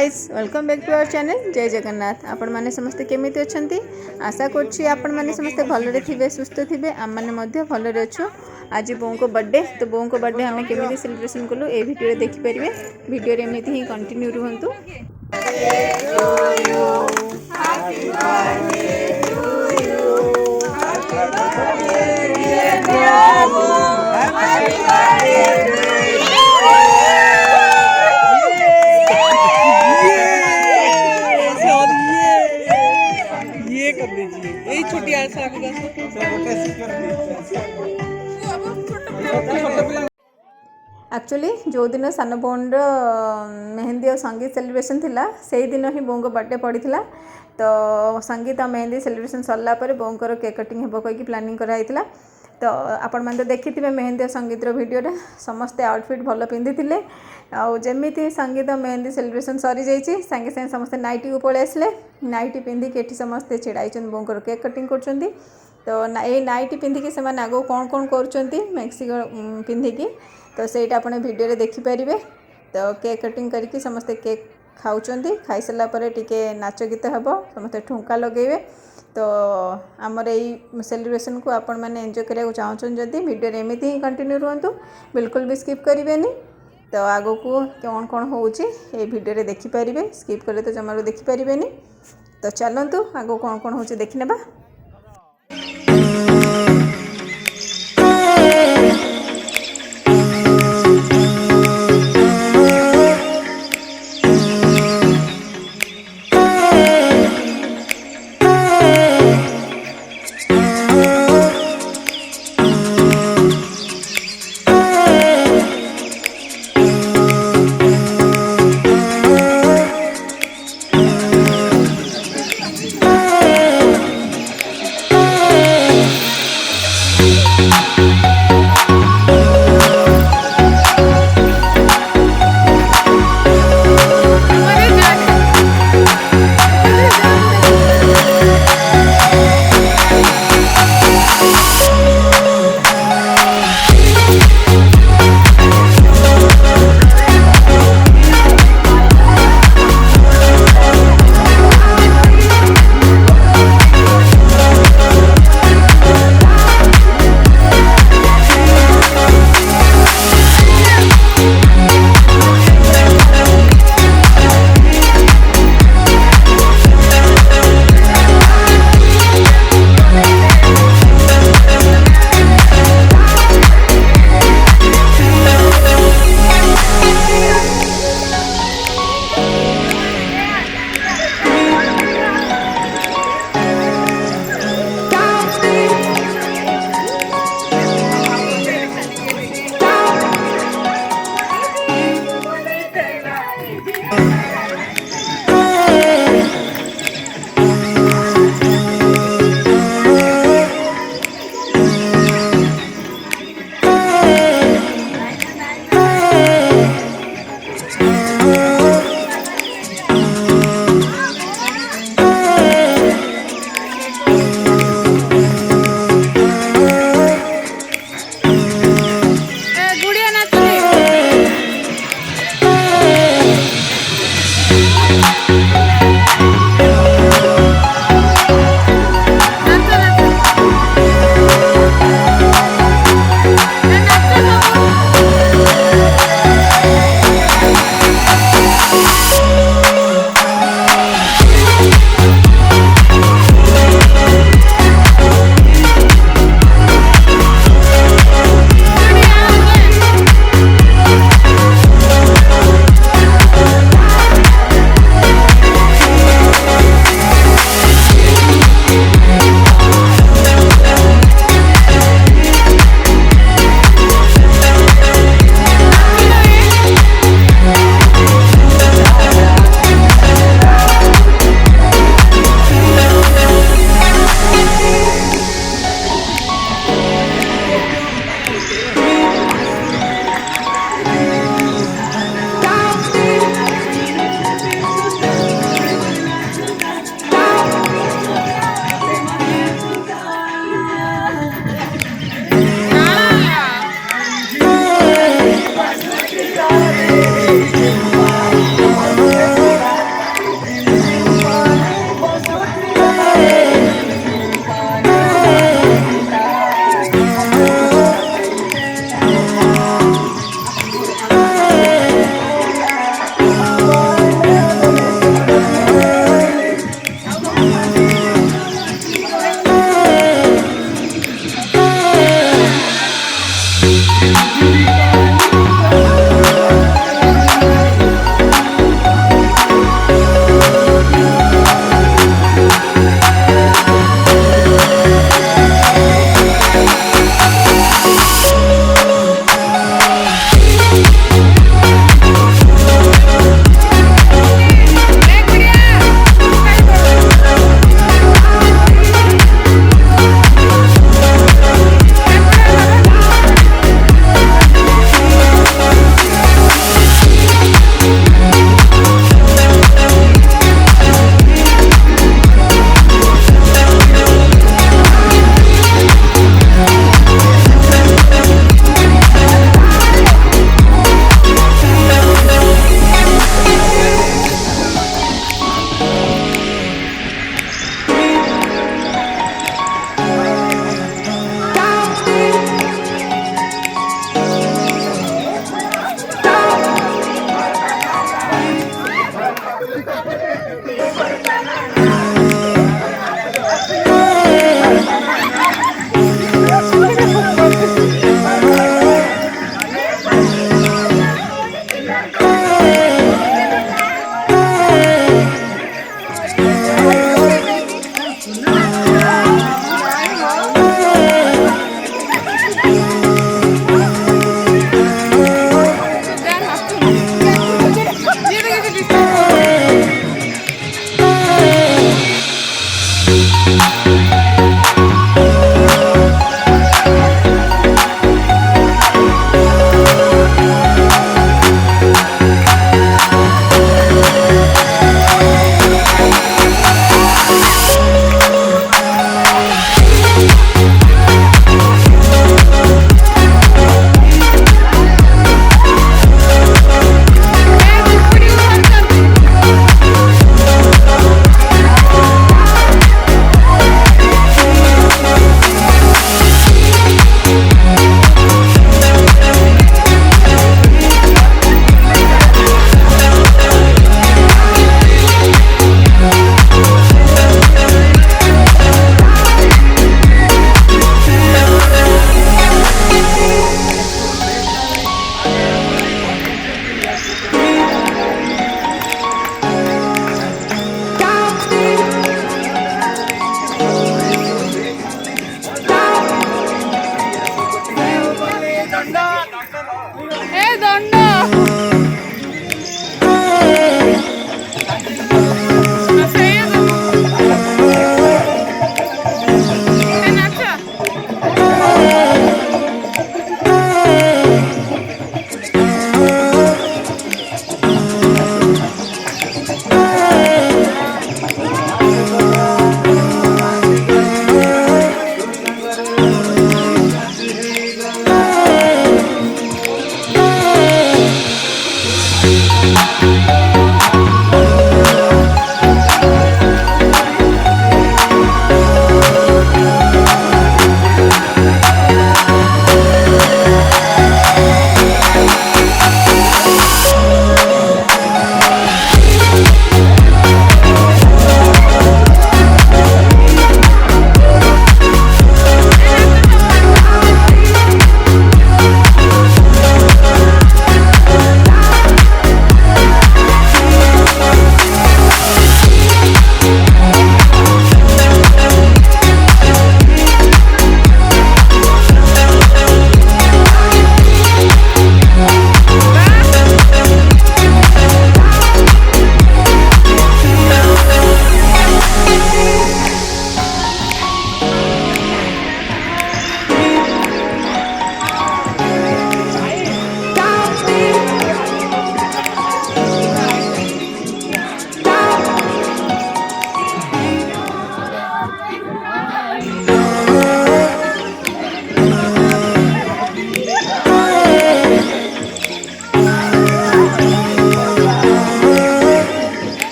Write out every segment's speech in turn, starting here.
Guys welcome back to our channel जय जगन्नाथ। आपण माने समस्त केमिति अछंती आशा करछि आपण माने समस्त भलरे थिबे सुस्थ थिबे आम माने मध्य भलरे अछु। आज बों को बर्थडे तो बों को बर्थडे हमें केमिति सेलिब्रेशन कलु ए वीडियो रे देखि परिबे। वीडियो रे एमिति ही कंटिन्यू रहंतु। छोटी एक्चुअली जो दिन सान बोन मेहंदी और संगीत सेलिब्रेशन थिला से दिन ही बों को बर्थडे पड़ीला। तो संगीत और मेहंदी सेलिब्रेशन सरला पर बों को केक कटिंग हेबो कहि प्लानिंग कराइला। तो आपण मैंने देखिथे मेहंदी और संगीत वीडियो रे समस्ते आउटफिट भल पिंधि आउमी संगीत और मेहंदी सेलिब्रेशन सरी जाइए सांगे सांगे समस्ते नाइटी को पलि आसले। नाइटी पिंधिक ये समस्ते छिड़ाई बोंकर केक कटिंग कर। तो ये नाइटी पिंधिकी से आग कौन कौन कर मैक्सी पिंधिकी तो सहीटा आप वीडियो रे देखिपारे। तो केक कटिंग करके समस्ते केक खाऊँ खाई सारा पर टिके नाच गीत हे समस्ते ठुंका लगेबे। तो आमर यही सेलिब्रेशन को आपण मैंने एंजॉय करने चाहूँ जदि वीडियो एमती ही कंटिन्यू रुहतु बिल्कुल भी स्किप करेंगे। तो आगो को कौन कौन हो वीडियो रे देखिपारे स्किप कले तो जमारू देखिपारे। तो चलतु आगो कौन कौन हो देखने।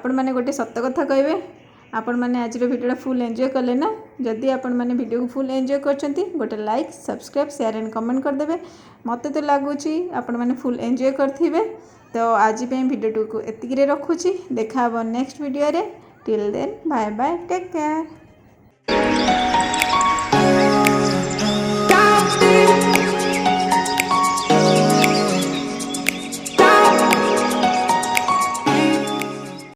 आपण मैंने गोटे सत कथा कहबे आपण मैंने आज भिडियो फुल एंजॉय कले ना जदि आपण मैंने वीडियो को फुल एंजॉय करछंती गोटे like subscribe share and comment करदेवे मते तो लगुच आपण मैंने फुल एंजॉय करथिबे। तो आज वीडियो को एतिकी रखुची देखा नेक्स्ट वीडियो रे till then bye bye take care.